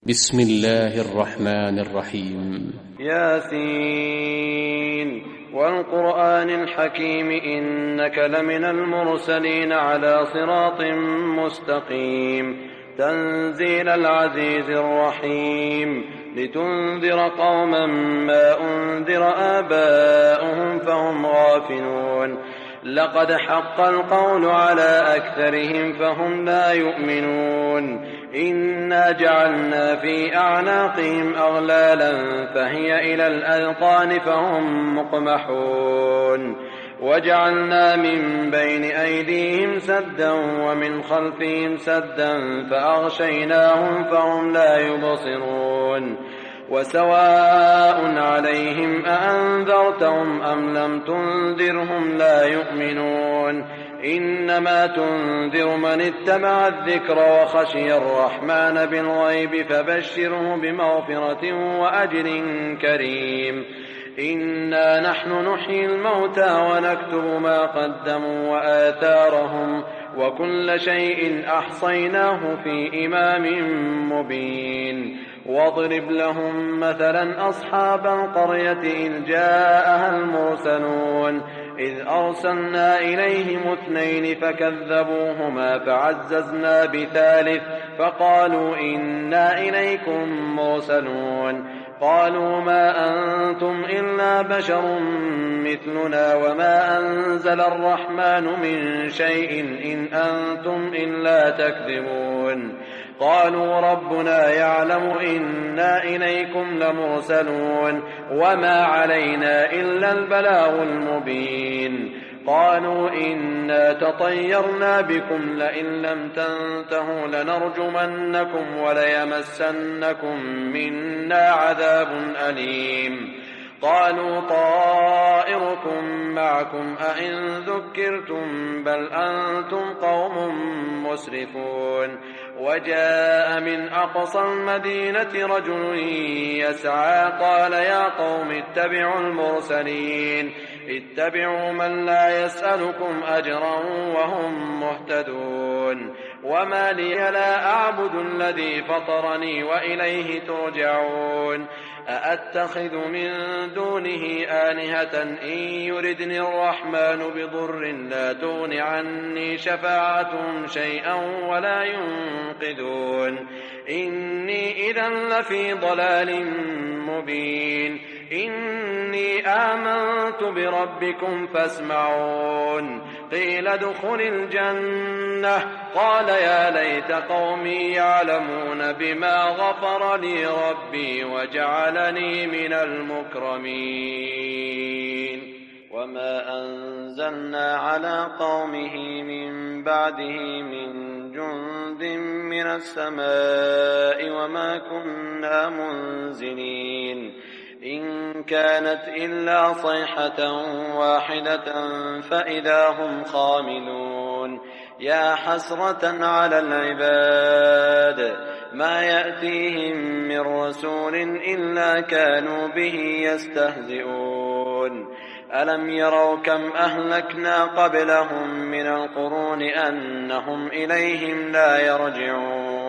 بسم الله الرحمن الرحيم. ياسين والقرآن الحكيم إنك لمن المرسلين على صراط مستقيم تنزيل العزيز الرحيم لتنذر قوما ما أنذر آباؤهم فهم غافلون لقد حق القول على أكثرهم فهم لا يؤمنون إنا جعلنا في أعناقهم أغلالا فهي إلى الأذقان فهم مقمحون وجعلنا من بين أيديهم سدا ومن خلفهم سدا فأغشيناهم فهم لا يبصرون وسواء عليهم أأنذرتهم أم لم تنذرهم لا يؤمنون إنما تنذر من اتبع الذكر وخشي الرحمن بالغيب فبشره بمغفرة وأجر كريم إنا نحن نحيي الموتى ونكتب ما قدموا وآثارهم وكل شيء أحصيناه في إمام مبين واضرب لهم مثلا أصحاب القرية إذ جاءها المرسلون إذ أرسلنا إليهم 2 فكذبوهما فعززنا بثالث فقالوا إنا إليكم مرسلون قالوا ما أنتم إلا بشر مثلنا وما أنزل الرحمن من شيء إن أنتم إلا تكذبون قالوا ربنا يعلم إنا إليكم لمرسلون وما علينا إلا البلاغ المبين قالوا إنا تطيرنا بكم لئن لم تنتهوا لنرجمنكم وليمسنكم منا عذاب أليم قالوا طائركم معكم أئن ذكرتم بل أنتم قوم مسرفون وجاء من أقصى المدينة رجل يسعى قال يا قوم اتبعوا المرسلين اتبعوا من لا يسألكم أجرا وهم مهتدون وما لي لا أعبد الذي فطرني وإليه ترجعون أأتخذ من دونه آلهة إن يردني الرحمن بضر لا تغن عني شفاعتهم شيئا ولا ينقذون إني إذا لفي ضلال مبين إني آمنت بربكم فاسمعون قيل ادخل الجنة قال يا ليت قومي يعلمون بما غفر لي ربي وجعلني من المكرمين وما أنزلنا على قومه من بعده من جند من السماء وما كنا منزلين إن كانت إلا صيحة واحدة فإذا هم خامدون يا حسرة على العباد ما يأتيهم من رسول إلا كانوا به يستهزئون ألم يروا كم أهلكنا قبلهم من القرون أنهم إليهم لا يرجعون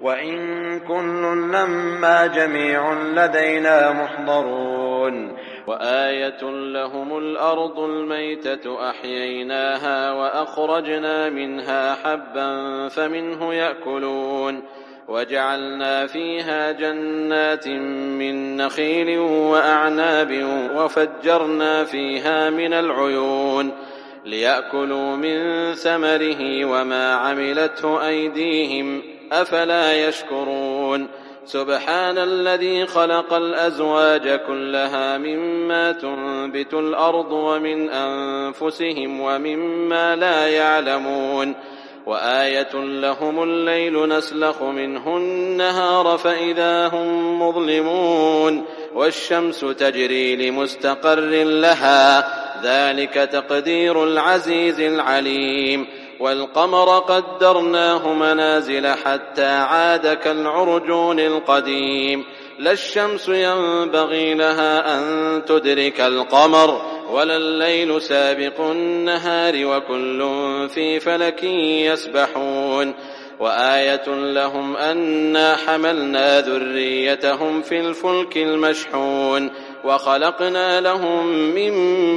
وإن كل لما جميع لدينا محضرون وآية لهم الأرض الميتة أحييناها وأخرجنا منها حبا فمنه يأكلون وجعلنا فيها جنات من نخيل وأعناب وفجرنا فيها من العيون ليأكلوا من ثمره وما عملته أيديهم أفلا يشكرون سبحان الذي خلق الأزواج كلها مما تنبت الأرض ومن أنفسهم ومما لا يعلمون وآية لهم الليل نسلخ منه النهار فإذا هم مظلمون والشمس تجري لمستقر لها ذلك تقدير العزيز العليم والقمر قدرناه منازل حتى عاد كالعرجون القديم لا الشمس ينبغي لها أن تدرك القمر ولا الليل سابق النهار وكل في فلك يسبحون وآية لهم أنا حملنا ذريتهم في الفلك المشحون وخلقنا لهم من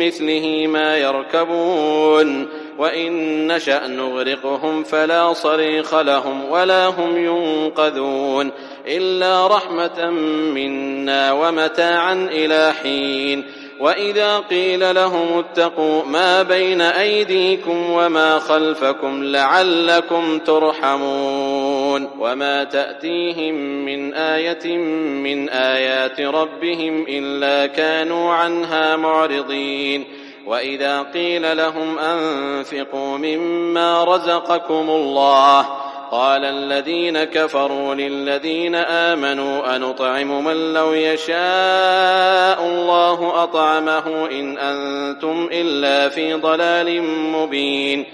مثله ما يركبون وإن نشأ نغرقهم فلا صريخ لهم ولا هم ينقذون إلا رحمة منا ومتاعا إلى حين. وإذا قيل لهم اتقوا ما بين أيديكم وما خلفكم لعلكم ترحمون وما تأتيهم من آية من آيات ربهم إلا كانوا عنها معرضين. وإذا قيل لهم أنفقوا مما رزقكم الله قال الذين كفروا للذين آمنوا أنطعم من لو يشاء الله أطعمه إن أنتم إلا في ضلال مبين.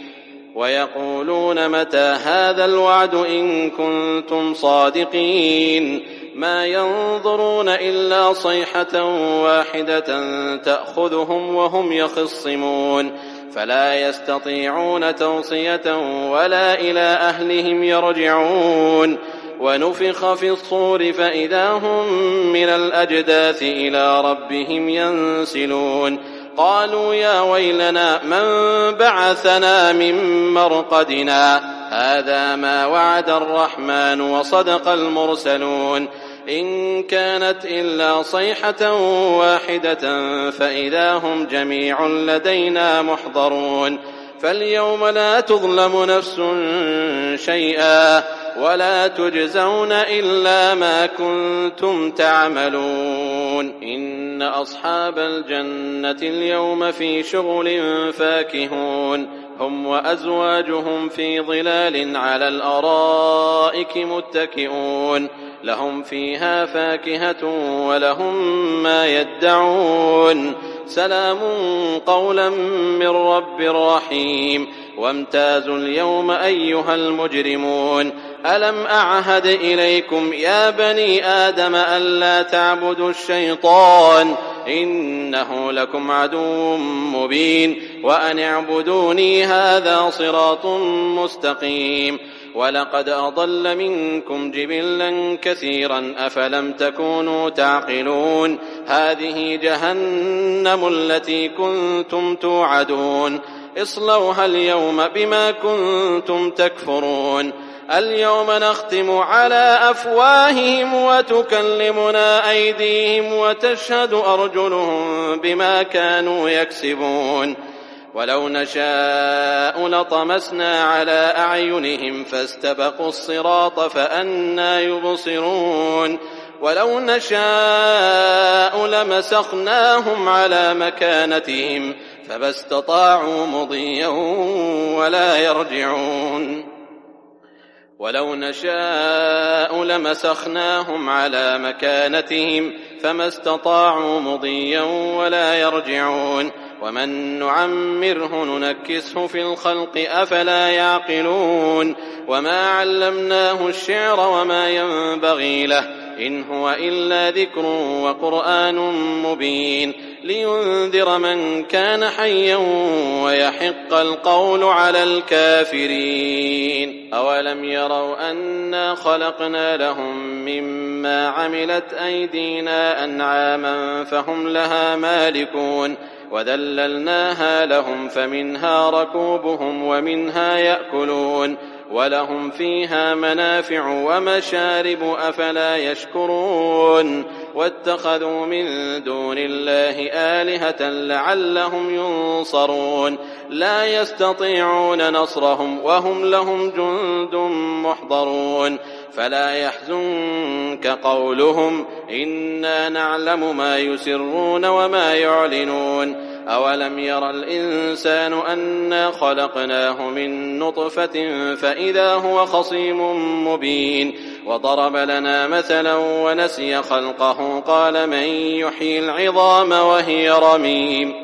ويقولون متى هذا الوعد إن كنتم صادقين ما ينظرون إلا صيحة واحدة تأخذهم وهم يخصمون فلا يستطيعون توصية ولا إلى أهلهم يرجعون. ونفخ في الصور فإذا هم من الأجداث إلى ربهم ينسلون قالوا يا ويلنا من بعثنا من مرقدنا هذا ما وعد الرحمن وصدق المرسلون إن كانت إلا صيحة واحدة فإذا هم جميع لدينا محضرون. فاليوم لا تظلم نفس شيئا ولا تجزون إلا ما كنتم تعملون. إن أصحاب الجنة اليوم في شغل فاكهون هم وأزواجهم في ظلال على الأرائك متكئون لهم فيها فاكهة ولهم ما يدعون سلام قولا من رب رحيم. وامتازوا اليوم أيها المجرمون ألم أعهد إليكم يا بني آدم ألا تعبدوا الشيطان إنه لكم عدو مبين وأن اعبدوني هذا صراط مستقيم. ولقد أضل منكم جبلا كثيرا أفلم تكونوا تعقلون هذه جهنم التي كنتم توعدون اصلوها اليوم بما كنتم تكفرون. اليوم نختم على أفواههم وتكلمنا أيديهم وتشهد أرجلهم بما كانوا يكسبون. ولو نشاء لطمسنا على أعينهم فاستبقوا الصراط فأنى يبصرون. ولو نشاء لمسخناهم على مكانتهم فما استطاعوا مضيا ولا يرجعون. ولو نشاء لمسخناهم على مكانتهم فما استطاعوا مضيا ولا يرجعون. ومن نعمره ننكسه في الخلق أفلا يعقلون. وما علمناه الشعر وما ينبغي له إن هو إلا ذكر وقرآن مبين لينذر من كان حيا ويحق القول على الكافرين. أولم يروا أنا خلقنا لهم مما عملت أيدينا أنعاما فهم لها مالكون وذللناها لهم فمنها ركوبهم ومنها يأكلون ولهم فيها منافع ومشارب أفلا يشكرون. واتخذوا من دون الله آلهة لعلهم ينصرون لا يستطيعون نصرهم وهم لهم جند محضرون. فلا يحزنك قولهم إنا نعلم ما يسرون وما يعلنون. أولم ير الإنسان أنا خلقناه من نطفة فإذا هو خصيم مبين. وضرب لنا مثلا ونسي خلقه قال من يحيي العظام وهي رميم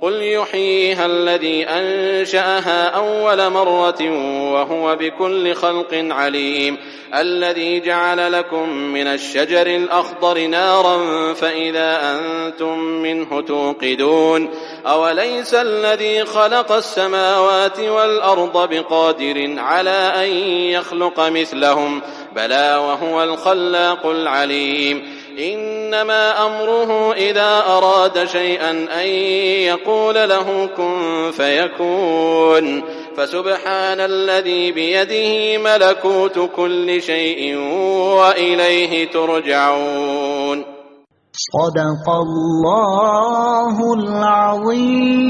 قل يحييها الذي أنشأها أول مرة وهو بكل خلق عليم الذي جعل لكم من الشجر الأخضر نارا فإذا أنتم منه توقدون أوليس الذي خلق السماوات والأرض بقادر على أن يخلق مثلهم بلى وهو الخلاق العليم إنما أمره إذا أراد شيئا أن يقول له كن فيكون فسبحان الذي بيده ملكوت كل شيء وإليه ترجعون. صدق الله العظيم.